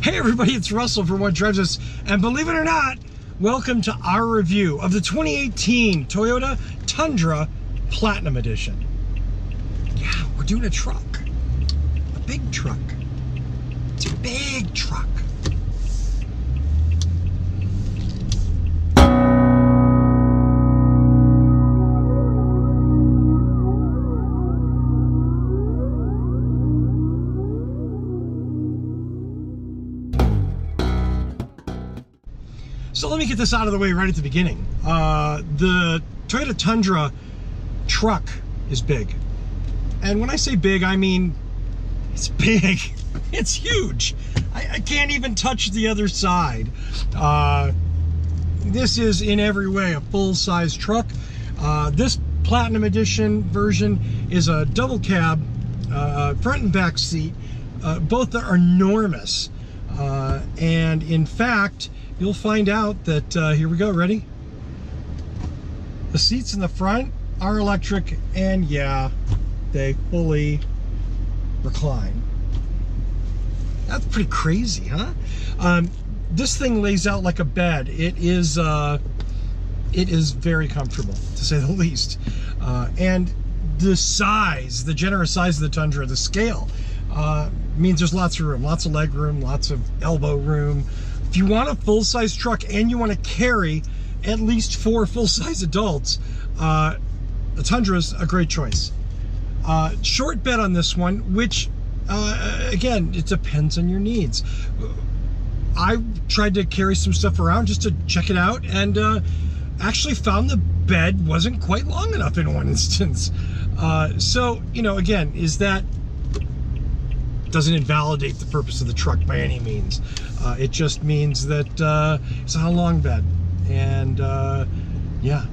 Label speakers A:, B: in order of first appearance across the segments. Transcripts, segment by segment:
A: Hey everybody, it's Russell from What Drives Us, and believe it or not, welcome to our review of the 2018 Toyota Tundra Platinum Edition. Yeah, we're doing a truck. A big truck. It's a big truck. So let me get this out of the way right at the beginning. The Toyota Tundra truck is big. And when I say big, I mean, it's big. It's huge. I can't even touch the other side. This is in every way a full-size truck. This Platinum Edition version is a double cab, front and back seat. Both are enormous. And in fact, you'll find out that, here we go, ready? The seats in the front are electric, and yeah, they fully recline. That's pretty crazy, huh? This thing lays out like a bed. It is very comfortable, to say the least. And the size, the generous size of the Tundra, the scale, means there's lots of room, lots of leg room, lots of elbow room. If you want a full-size truck and you want to carry at least 4 full-size adults, the Tundra's a great choice. Short bed on this one, which, again, it depends on your needs. I tried to carry some stuff around just to check it out, and actually found the bed wasn't quite long enough in one instance. So, you know, again, doesn't invalidate the purpose of the truck by any means. It just means that it's not a long bed, and yeah,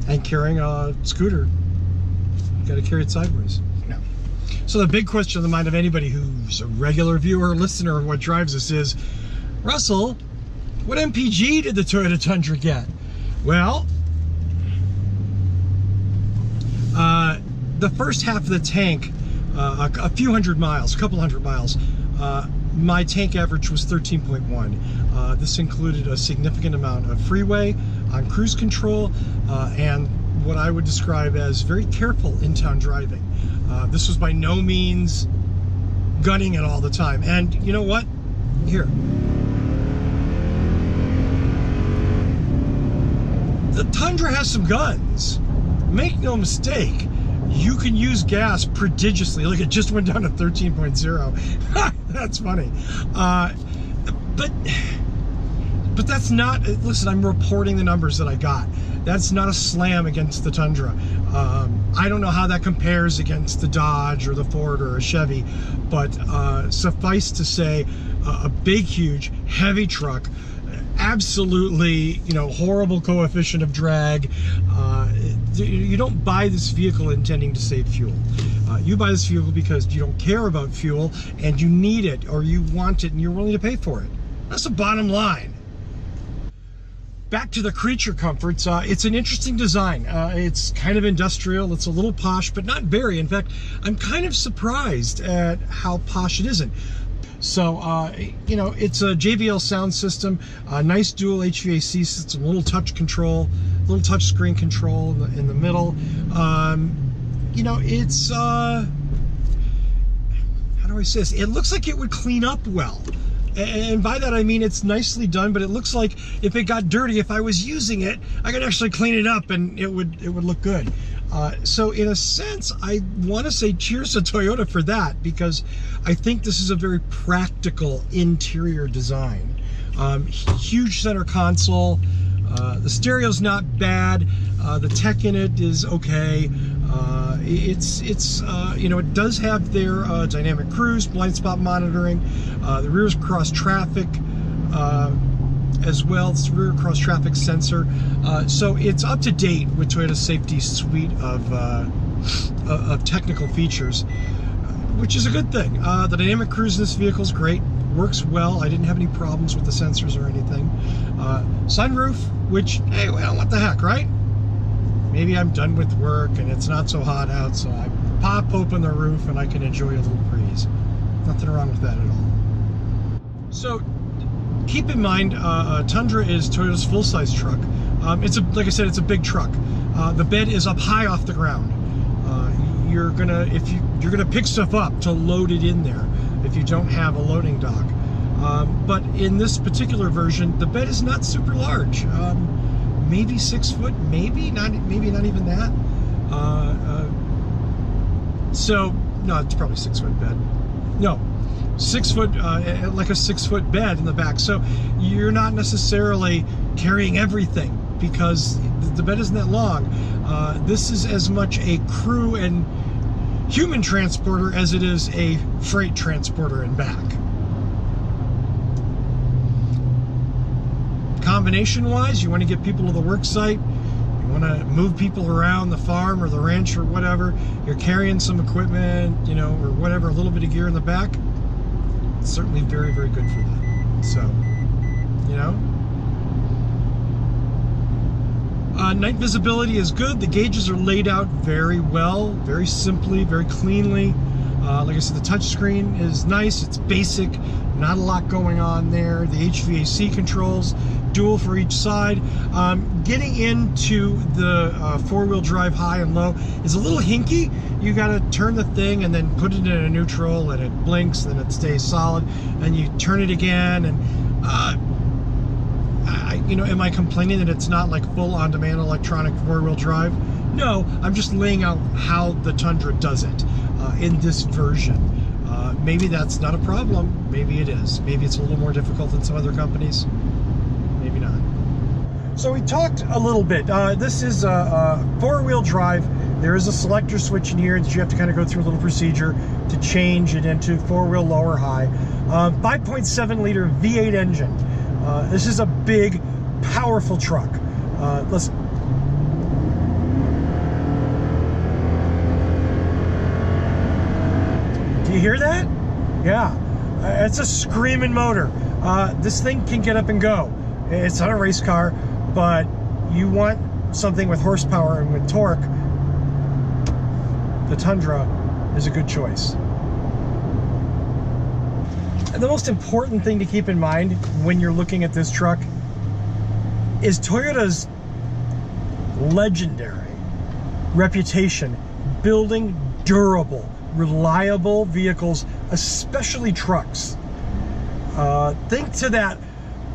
A: and carrying a scooter, you got to carry it sideways. No. So the big question in the mind of anybody who's a regular viewer or listener of What Drives Us is, Russell, what MPG did the Toyota Tundra get? Well, the first half of the tank, a few hundred miles, a couple hundred miles, my tank average was 13.1. This included a significant amount of freeway on cruise control, and what I would describe as very careful in-town driving. This was by no means gunning it all the time. And you know what? Here. The Tundra has some guns. Make no mistake. You can use gas prodigiously. Look, it just went down to 13.0. That's funny. But that's not, listen, I'm reporting the numbers that I got. That's not a slam against the Tundra. I don't know how that compares against the Dodge or the Ford or a Chevy, but suffice to say, a big, huge, heavy truck, absolutely, you know, horrible coefficient of drag. You don't buy this vehicle intending to save fuel. You buy this vehicle because you don't care about fuel and you need it, or you want it and you're willing to pay for it. That's the bottom line. Back to the creature comforts, it's an interesting design. It's kind of industrial, it's a little posh, but not very. In fact, I'm kind of surprised at how posh it isn't. So, you know, it's a JBL sound system, a nice dual HVAC system, a little touch control, little touch screen control in the middle. You know, it's, how do I say this? It looks like it would clean up well. And by that I mean it's nicely done, but it looks like if it got dirty, if I was using it, I could actually clean it up and it would look good. So in a sense, I want to say cheers to Toyota for that, because I think this is a very practical interior design. Huge center console. The stereo's not bad. The tech in it is okay. It's you know, it does have their dynamic cruise, blind spot monitoring, the rear cross traffic as well. It's rear cross traffic sensor. So it's up to date with Toyota's safety suite of technical features, which is a good thing. The dynamic cruise in this vehicle is great. Works well. I didn't have any problems with the sensors or anything. Sunroof, which, hey, well, what the heck, right? Maybe I'm done with work and it's not so hot out, so I pop open the roof and I can enjoy a little breeze. Nothing wrong with that at all. So keep in mind, Tundra is Toyota's full-size truck. Like I said, it's a big truck. The bed is up high off the ground. You're gonna pick stuff up to load it in there if you don't have a loading dock. But in this particular version, the bed is not super large. Maybe 6 foot, maybe not even that. So no, it's probably 6 foot bed. No, 6 foot, like a 6 foot bed in the back. So you're not necessarily carrying everything because the bed isn't that long. This is as much a crew and human transporter as it is a freight transporter and back. Combination wise, you want to get people to the work site, you want to move people around the farm or the ranch or whatever, you're carrying some equipment, you know, or whatever, a little bit of gear in the back, it's certainly very, very good for that. So, you know. Night visibility is good. The gauges are laid out very well, very simply, very cleanly. Like I said, the touchscreen is nice. It's basic, not a lot going on there. The HVAC controls, dual for each side. Getting into the four-wheel drive high and low is a little hinky. You got to turn the thing and then put it in a neutral, and it blinks, and it stays solid, and you turn it again, and you know, am I complaining that it's not like full on-demand electronic four-wheel drive? No, I'm just laying out how the Tundra does it in this version. Maybe that's not a problem. Maybe it is. Maybe it's a little more difficult than some other companies. Maybe not. So we talked a little bit. This is a four-wheel drive. There is a selector switch in here that you have to kind of go through a little procedure to change it into four-wheel lower high. 5.7 liter V8 engine. This is a big, powerful truck. Listen. Do you hear that? Yeah, it's a screaming motor. This thing can get up and go. It's not a race car, but you want something with horsepower and with torque, the Tundra is a good choice. And the most important thing to keep in mind when you're looking at this truck is Toyota's legendary reputation building durable, reliable vehicles, especially trucks. Think to that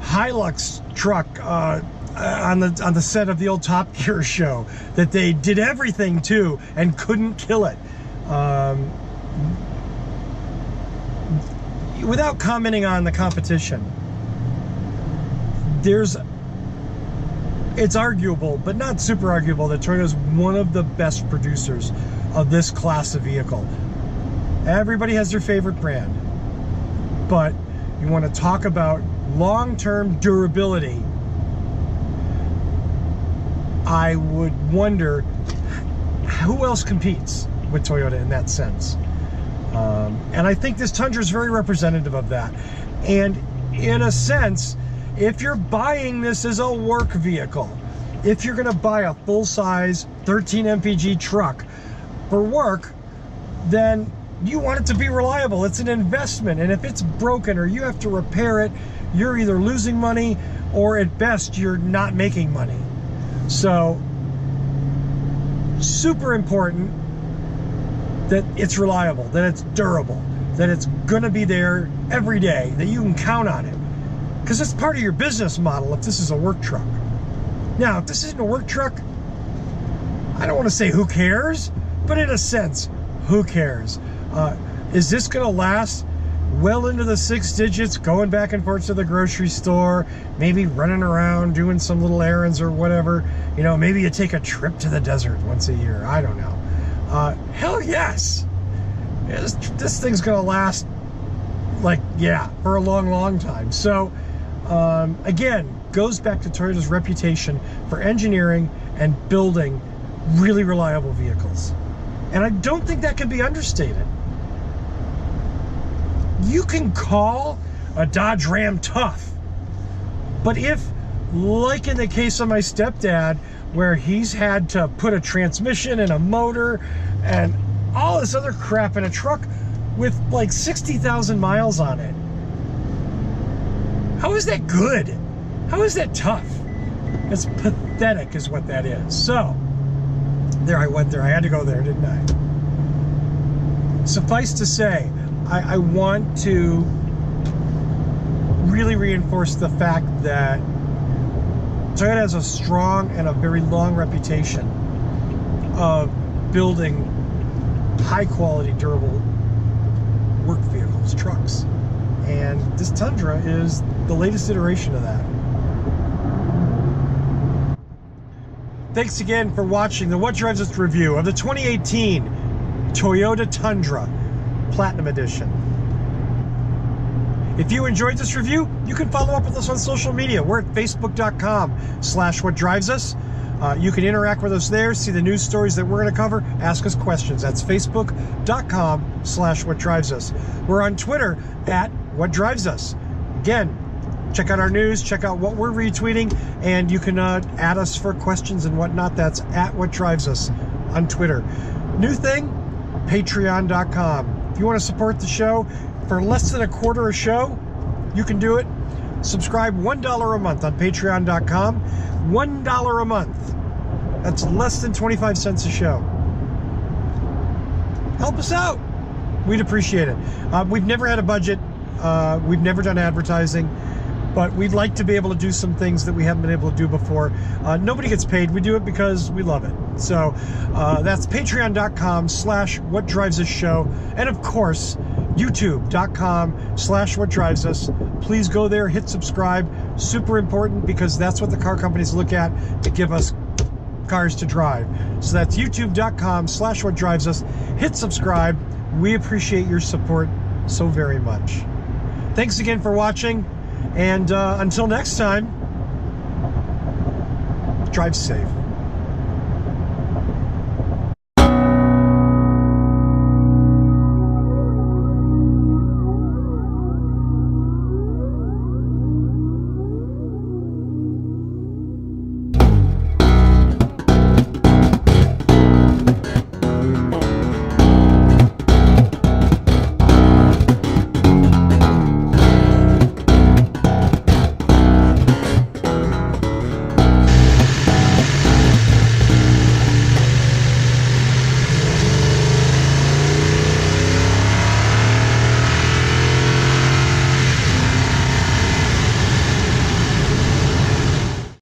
A: Hilux truck on the set of the old Top Gear show that they did everything to and couldn't kill it. Without commenting on the competition, it's arguable, but not super arguable, that Toyota is one of the best producers of this class of vehicle. Everybody has their favorite brand, but you want to talk about long-term durability, I would wonder who else competes with Toyota in that sense. And I think this Tundra is very representative of that. And in a sense, if you're buying this as a work vehicle, if you're going to buy a full-size 13 mpg truck for work, then you want it to be reliable. It's an investment, and if it's broken or you have to repair it, you're either losing money or at best you're not making money. So super important that it's reliable, that it's durable, that it's gonna be there every day, that you can count on it, because it's part of your business model if this is a work truck. Now, if this isn't a work truck, I don't want to say who cares, but in a sense, who cares? Is this gonna last well into the 6 digits, going back and forth to the grocery store, maybe running around doing some little errands or whatever? You know, maybe you take a trip to the desert once a year, I don't know. Hell yes. This thing's gonna last, like, yeah, for a long, long time. So again, goes back to Toyota's reputation for engineering and building really reliable vehicles. And I don't think that can be understated. You can call a Dodge Ram tough, but if, like in the case of my stepdad, where he's had to put a transmission and a motor and all this other crap in a truck with like 60,000 miles on it, How is that good? How is that tough? It's pathetic is what that is. So, there I went there. I had to go there, didn't I? Suffice to say, I want to really reinforce the fact that Toyota has a strong and a very long reputation of building high-quality, durable work vehicles, trucks. And this Tundra is the latest iteration of that. Thanks again for watching the What Drives Us review of the 2018 Toyota Tundra Platinum Edition. If you enjoyed this review, you can follow up with us on social media. We're at facebook.com/whatdrivesus. You can interact with us there, see the news stories that we're going to cover, ask us questions. That's facebook.com/whatdrivesus. We're on Twitter at whatdrivesus. Again, check out our news, check out what we're retweeting, and you can add us for questions and whatnot. That's at whatdrivesus on Twitter. New thing, patreon.com. If you want to support the show for less than a quarter a show, you can do it. Subscribe $1 a month on patreon.com. $1 a month. That's less than 25 cents a show. Help us out. We'd appreciate it. We've never had a budget. We've never done advertising. But we'd like to be able to do some things that we haven't been able to do before. Nobody gets paid. We do it because we love it. So that's patreon.com/whatdrivesusshow. And of course, youtube.com/whatdrivesus. Please go there, hit subscribe. Super important because that's what the car companies look at to give us cars to drive. So that's youtube.com/whatdrivesus. Hit subscribe. We appreciate your support so very much. Thanks again for watching. And until next time, drive safe.